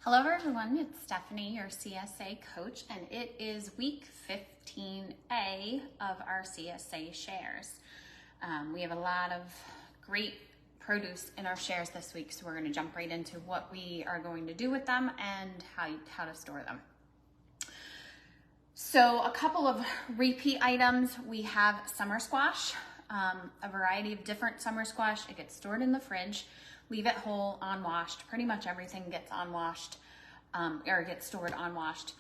Hello everyone, it's Stephanie, your CSA coach, and it is week 15A of our CSA shares. We have a lot of great produce in our shares this week, so we're going to jump right into what we are going to do with them and how to store them. So a couple of repeat items. We have summer squash, a variety of different summer squash. It gets stored in the fridge. Leave it whole, unwashed. Pretty much everything gets unwashed or gets stored unwashed.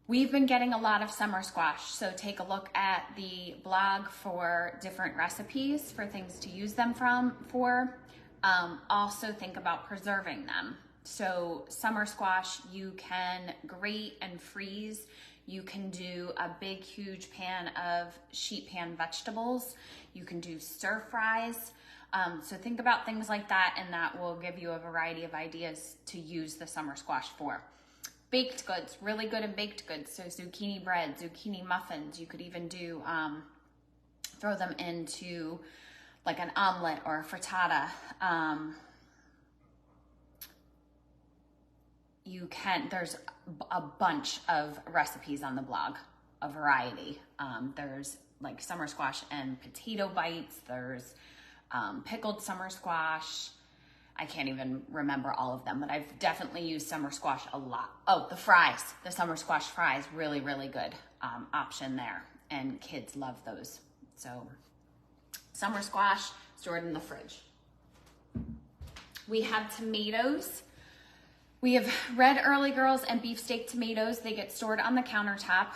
We've been getting a lot of summer squash, so take a look at the blog for different recipes for things to use them for. Also think about preserving them. So summer squash, you can grate and freeze. You can do a big, huge pan of sheet pan vegetables. You can do stir fries. So think about things like that, and that will give you a variety of ideas to use the summer squash for. Baked goods, really good in baked goods. So zucchini bread, zucchini muffins. You could even do, throw them into like an omelet or a frittata. There's a bunch of recipes on the blog, a variety. There's like summer squash and potato bites. There's pickled summer squash. I can't even remember all of them, but I've definitely used summer squash a lot. Oh, the summer squash fries, really, really good option there. And kids love those. So summer squash stored in the fridge. We have tomatoes. We have red early girls and beefsteak tomatoes. They get stored on the countertop.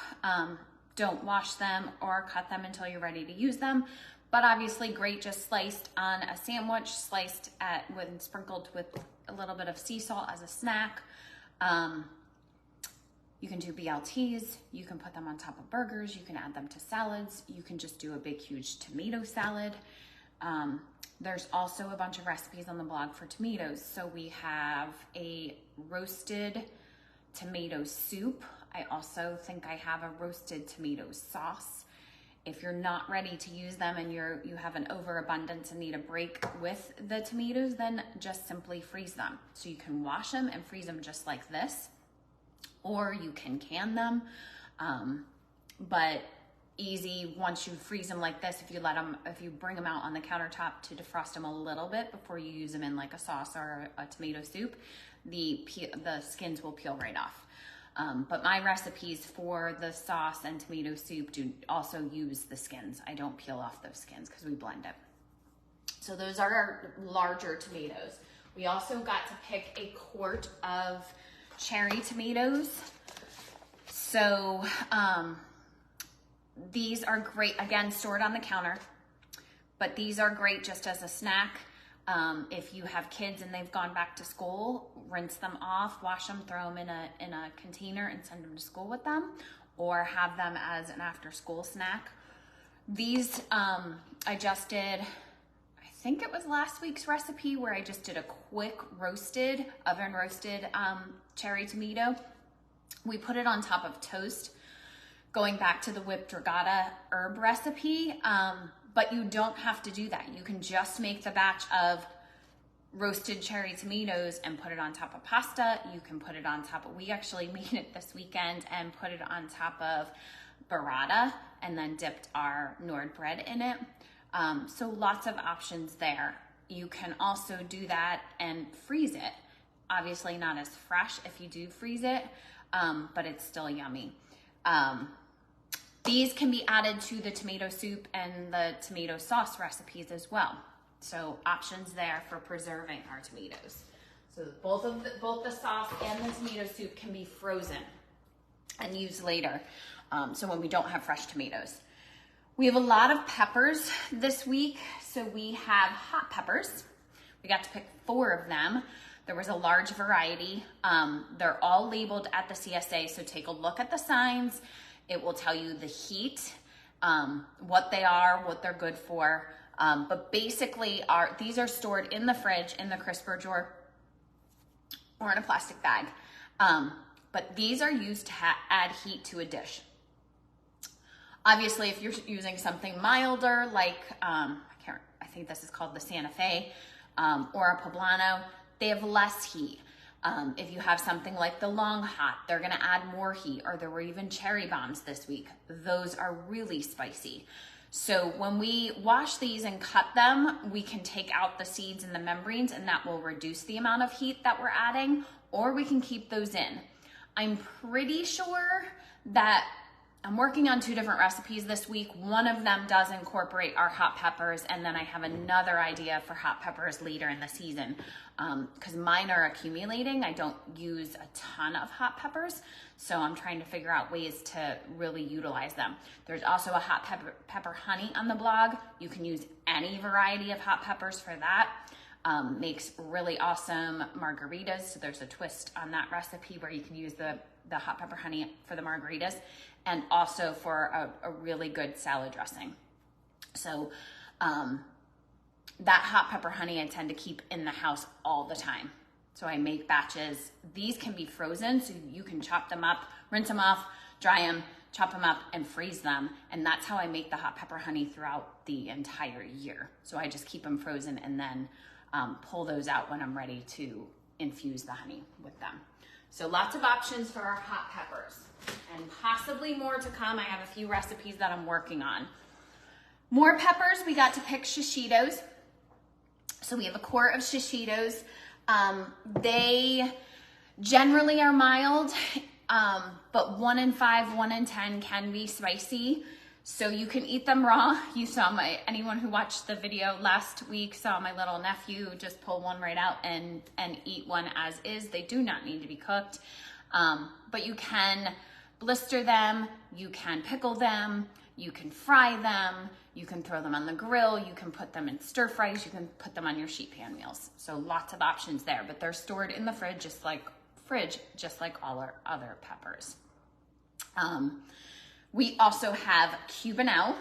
Don't wash them or cut them until you're ready to use them. But obviously great just sliced on a sandwich, sprinkled with a little bit of sea salt as a snack. You can do BLTs, you can put them on top of burgers, you can add them to salads, you can just do a big huge tomato salad. There's also a bunch of recipes on the blog for tomatoes. So we have a roasted tomato soup. I also think I have a roasted tomato sauce. If you're not ready to use them and you have an overabundance and need a break with the tomatoes, then just simply freeze them. So you can wash them and freeze them just like this, or you can can them. But easy once you freeze them like this, if you bring them out on the countertop to defrost them a little bit before you use them in like a sauce or a tomato soup, the skins will peel right off. But my recipes for the sauce and tomato soup do also use the skins. I don't peel off those skins because we blend it. So those are our larger tomatoes. We also got to pick a quart of cherry tomatoes. So these are great, again, stored on the counter, but these are great just as a snack. If you have kids and they've gone back to school, rinse them off, wash them, throw them in a container and send them to school with them, or have them as an after school snack. These, I just did, I think it was last week's recipe where I just did a quick oven roasted cherry tomato. We put it on top of toast, going back to the whipped regatta herb recipe. But you don't have to do that. You can just make the batch of roasted cherry tomatoes and put it on top of pasta. You can put it on top of, we actually made it this weekend and put it on top of burrata and then dipped our Nord bread in it. So lots of options there. You can also do that and freeze it. Obviously not as fresh if you do freeze it, but it's still yummy. These can be added to the tomato soup and the tomato sauce recipes as well. So options there for preserving our tomatoes. So both the sauce and the tomato soup can be frozen and used later. So when we don't have fresh tomatoes. We have a lot of peppers this week. So we have hot peppers. We got to pick 4 of them. There was a large variety. They're all labeled at the CSA. So take a look at the signs. It will tell you the heat, what they are, what they're good for. But basically, these are stored in the fridge, in the crisper drawer, or in a plastic bag. But these are used to add heat to a dish. Obviously, if you're using something milder, like, I think this is called the Santa Fe, or a poblano, they have less heat. If you have something like the long hot, they're gonna add more heat, or there were even cherry bombs this week. Those are really spicy. So when we wash these and cut them, we can take out the seeds and the membranes, and that will reduce the amount of heat that we're adding, or we can keep those in. I'm pretty sure that I'm working on 2 different recipes this week. One of them does incorporate our hot peppers, and then I have another idea for hot peppers later in the season. Because mine are accumulating. I don't use a ton of hot peppers, so I'm trying to figure out ways to really utilize them. There's also a hot pepper honey on the blog. You can use any variety of hot peppers for that. Makes really awesome margaritas. So there's a twist on that recipe where you can use the hot pepper honey for the margaritas, and also for a really good salad dressing. So that hot pepper honey I tend to keep in the house all the time. So I make batches. These can be frozen, so you can chop them up, rinse them off, dry them, chop them up, and freeze them. And that's how I make the hot pepper honey throughout the entire year. So I just keep them frozen and then pull those out when I'm ready to infuse the honey with them. So lots of options for our hot peppers, and possibly more to come. I have a few recipes that I'm working on. More peppers, we got to pick shishitos. So we have a quart of shishitos. They generally are mild, but 1 in 5, 1 in 10 can be spicy. So you can eat them raw. You saw anyone who watched the video last week saw my little nephew just pull one right out and eat one as is. They do not need to be cooked, but you can blister them, you can pickle them, you can fry them, you can throw them on the grill, you can put them in stir fries, you can put them on your sheet pan meals. So lots of options there, but they're stored in the fridge just like all our other peppers. We also have cubanelle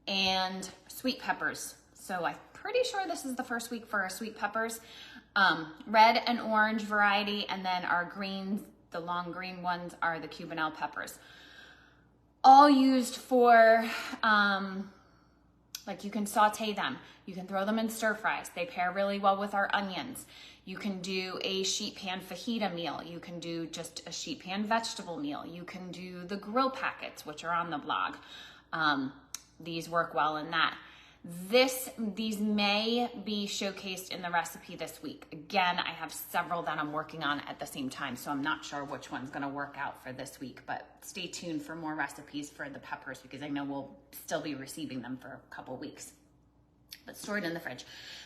and sweet peppers. So I'm pretty sure this is the first week for our sweet peppers. Red and orange variety, and then our greens, the long green ones, are the cubanelle peppers. All used for, like, you can saute them. You can throw them in stir fries. They pair really well with our onions. You can do a sheet pan fajita meal. You can do just a sheet pan vegetable meal. You can do the grill packets, which are on the blog. These work well in that. These may be showcased in the recipe this week. Again, I have several that I'm working on at the same time, so I'm not sure which one's gonna work out for this week, but stay tuned for more recipes for the peppers, because I know we'll still be receiving them for a couple weeks, but stored in the fridge.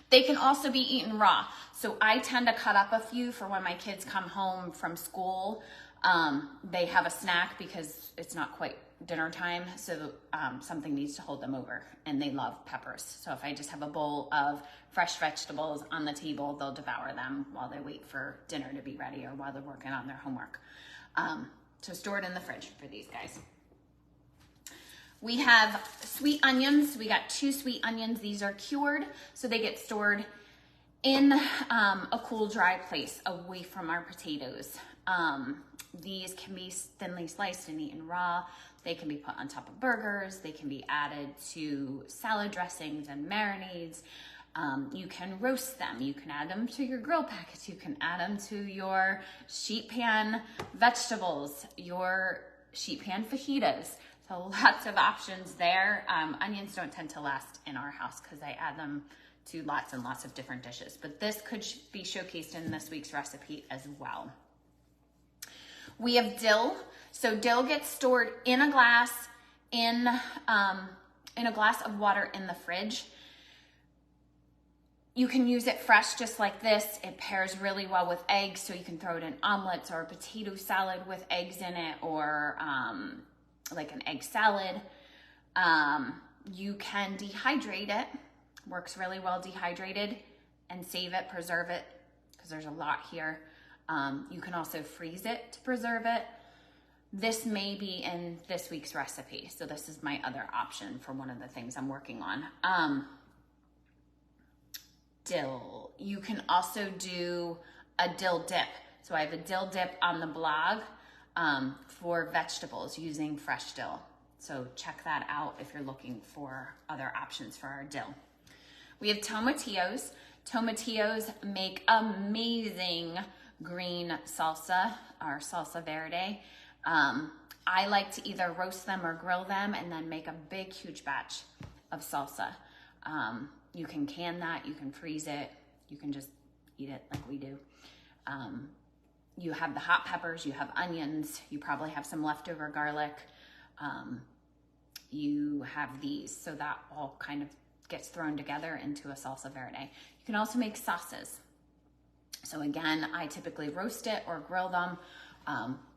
They can also be eaten raw. So I tend to cut up a few for when my kids come home from school. They have a snack because it's not quite dinner time, so something needs to hold them over, and they love peppers. So if I just have a bowl of fresh vegetables on the table, they'll devour them while they wait for dinner to be ready or while they're working on their homework. So stored in the fridge for these guys. We have sweet onions. We got 2 sweet onions. These are cured, so they get stored in a cool, dry place away from our potatoes. These can be thinly sliced and eaten raw. They can be put on top of burgers. They can be added to salad dressings and marinades. You can roast them. You can add them to your grill packets. You can add them to your sheet pan vegetables, your sheet pan fajitas. So lots of options there. Onions don't tend to last in our house because I add them to lots and lots of different dishes. But this could be showcased in this week's recipe as well. We have dill. So dill gets stored in a glass, in a glass of water in the fridge. You can use it fresh just like this. It pairs really well with eggs, so you can throw it in omelets or a potato salad with eggs in it, or like an egg salad. You can dehydrate it. Works really well dehydrated, and save it, preserve it, because there's a lot here. You can also freeze it to preserve it. This may be in this week's recipe, so this is my other option for one of the things I'm working on. Dill. You can also do a dill dip. So I have a dill dip on the blog for vegetables using fresh dill. So check that out if you're looking for other options for our dill. We have tomatillos. Tomatillos make amazing green salsa or salsa verde. I like to either roast them or grill them and then make a big, huge batch of salsa. You can can that, you can freeze it, you can just eat it like we do. You have the hot peppers, you have onions, you probably have some leftover garlic. You have these, so that all kind of gets thrown together into a salsa verde. You can also make sauces. So again, I typically roast it or grill them,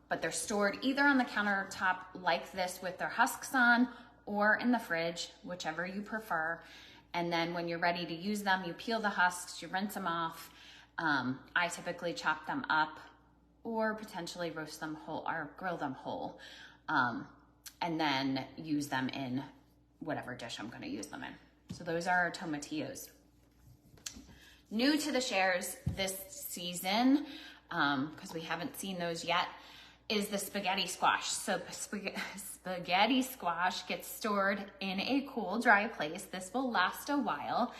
but they're stored either on the countertop like this with their husks on, or in the fridge, whichever you prefer. And then when you're ready to use them, you peel the husks, you rinse them off. I typically chop them up or potentially roast them whole or grill them whole. And then use them in whatever dish I'm gonna use them in. So those are our tomatillos. New to the shares this season, because we haven't seen those yet, is the spaghetti squash. So spaghetti squash gets stored in a cool, dry place. This will last a while.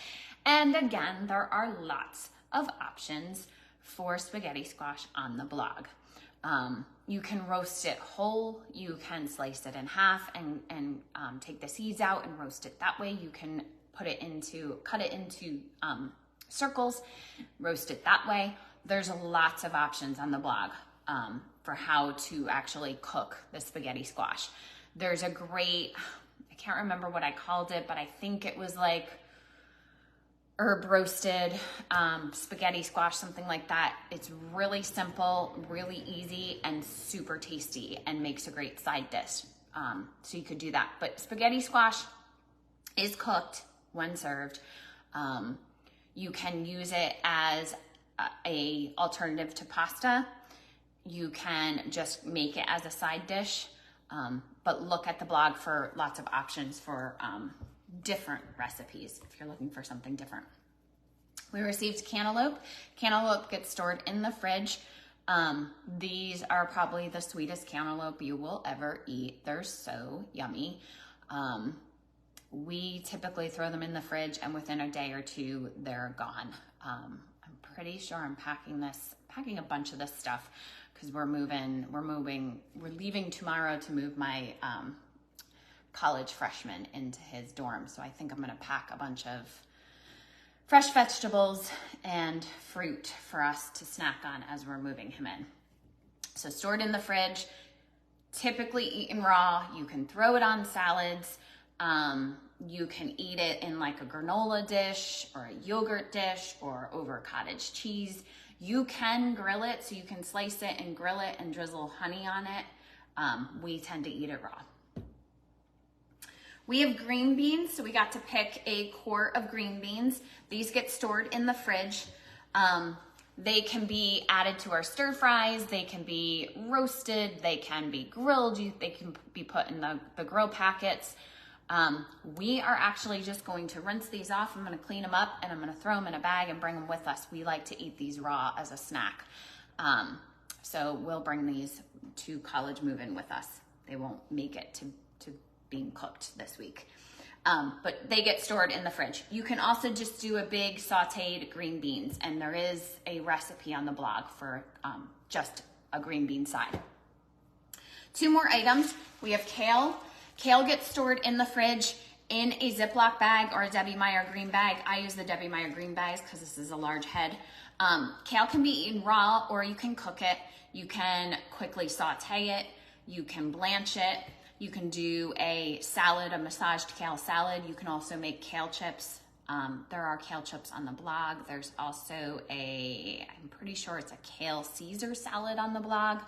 And again, there are lots of options for spaghetti squash on the blog. You can roast it whole, you can slice it in half and take the seeds out and roast it that way. You can cut it into circles, roast it that way. There's lots of options on the blog for how to actually cook the spaghetti squash. There's a great, I can't remember what I called it, but I think it was like herb roasted spaghetti squash, something like that. It's really simple, really easy, and super tasty, and makes a great side dish. So you could do that. But spaghetti squash is cooked when served. You can use it as a alternative to pasta. You can just make it as a side dish, but look at the blog for lots of options for different recipes if you're looking for something different. We received cantaloupe. Cantaloupe gets stored in the fridge. These are probably the sweetest cantaloupe you will ever eat. They're so yummy. We typically throw them in the fridge, and within a day or two, they're gone. I'm pretty sure I'm packing a bunch of this stuff because we're leaving tomorrow to move my college freshman into his dorm. So I think I'm gonna pack a bunch of fresh vegetables and fruit for us to snack on as we're moving him in. So stored in the fridge, typically eaten raw. You can throw it on salads. You can eat it in like a granola dish or a yogurt dish or over cottage cheese. You can grill it, so you can slice it and grill it and drizzle honey on it. We tend to eat it raw. We have green beans, so we got to pick a quart of green beans. These get stored in the fridge. They can be added to our stir fries, they can be roasted, they can be grilled, they can be put in the grill packets. We are actually just going to rinse these off. I'm gonna clean them up and I'm gonna throw them in a bag and bring them with us. We like to eat these raw as a snack. So we'll bring these to college move-in with us. They won't make it to being cooked this week. But they get stored in the fridge. You can also just do a big sauteed green beans, and there is a recipe on the blog for just a green bean side. Two more items. We have kale. Kale gets stored in the fridge in a Ziploc bag or a Debbie Meyer green bag. I use the Debbie Meyer green bags because this is a large head. Kale can be eaten raw, or you can cook it. You can quickly saute it. You can blanch it. You can do a salad, a massaged kale salad. You can also make kale chips. There are kale chips on the blog. There's also I'm pretty sure it's a kale Caesar salad on the blog.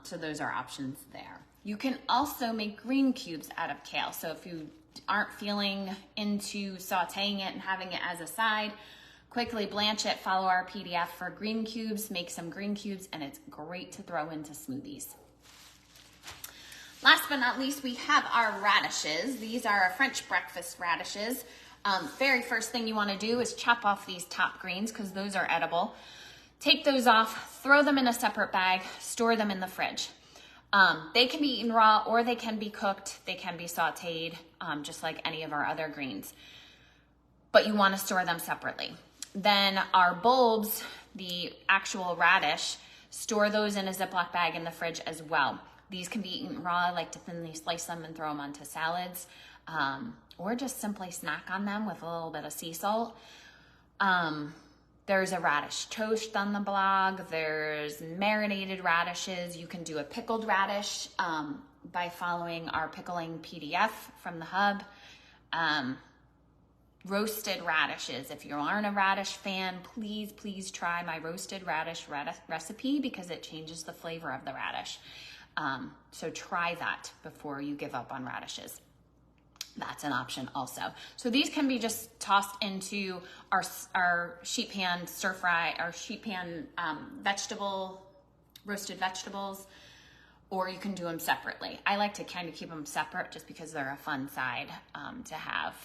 So those are options there. You can also make green cubes out of kale. So if you aren't feeling into sauteing it and having it as a side, quickly blanch it, follow our PDF for green cubes, make some green cubes, and it's great to throw into smoothies. Last but not least, we have our radishes. These are our French breakfast radishes. Very first thing you want to do is chop off these top greens because those are edible. Take those off, throw them in a separate bag, store them in the fridge. They can be eaten raw or they can be cooked. They can be sauteed, just like any of our other greens. But you want to store them separately. Then our bulbs, the actual radish, store those in a Ziploc bag in the fridge as well. These can be eaten raw. I like to thinly slice them and throw them onto salads, or just simply snack on them with a little bit of sea salt. There's a radish toast on the blog. There's marinated radishes. You can do a pickled radish by following our pickling PDF from the hub. Roasted radishes. If you aren't a radish fan, please try my roasted radish recipe because it changes the flavor of the radish. So try that before you give up on radishes. That's an option also. So these can be just tossed into our sheet pan stir fry, our sheet pan roasted vegetables, or you can do them separately. I like to kind of keep them separate just because they're a fun side to have.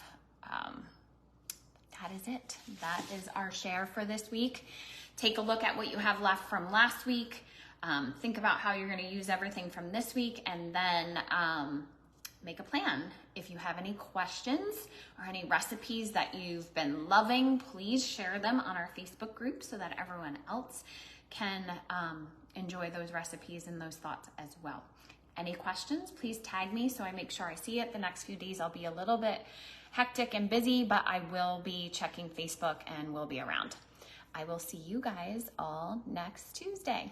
That is it. That is our share for this week. Take a look at what you have left from last week. Think about how you're going to use everything from this week, and then make a plan. If you have any questions or any recipes that you've been loving, please share them on our Facebook group so that everyone else can enjoy those recipes and those thoughts as well. Any questions, please tag me so I make sure I see it. The next few days I'll be a little bit hectic and busy, but I will be checking Facebook and will be around. I will see you guys all next Tuesday.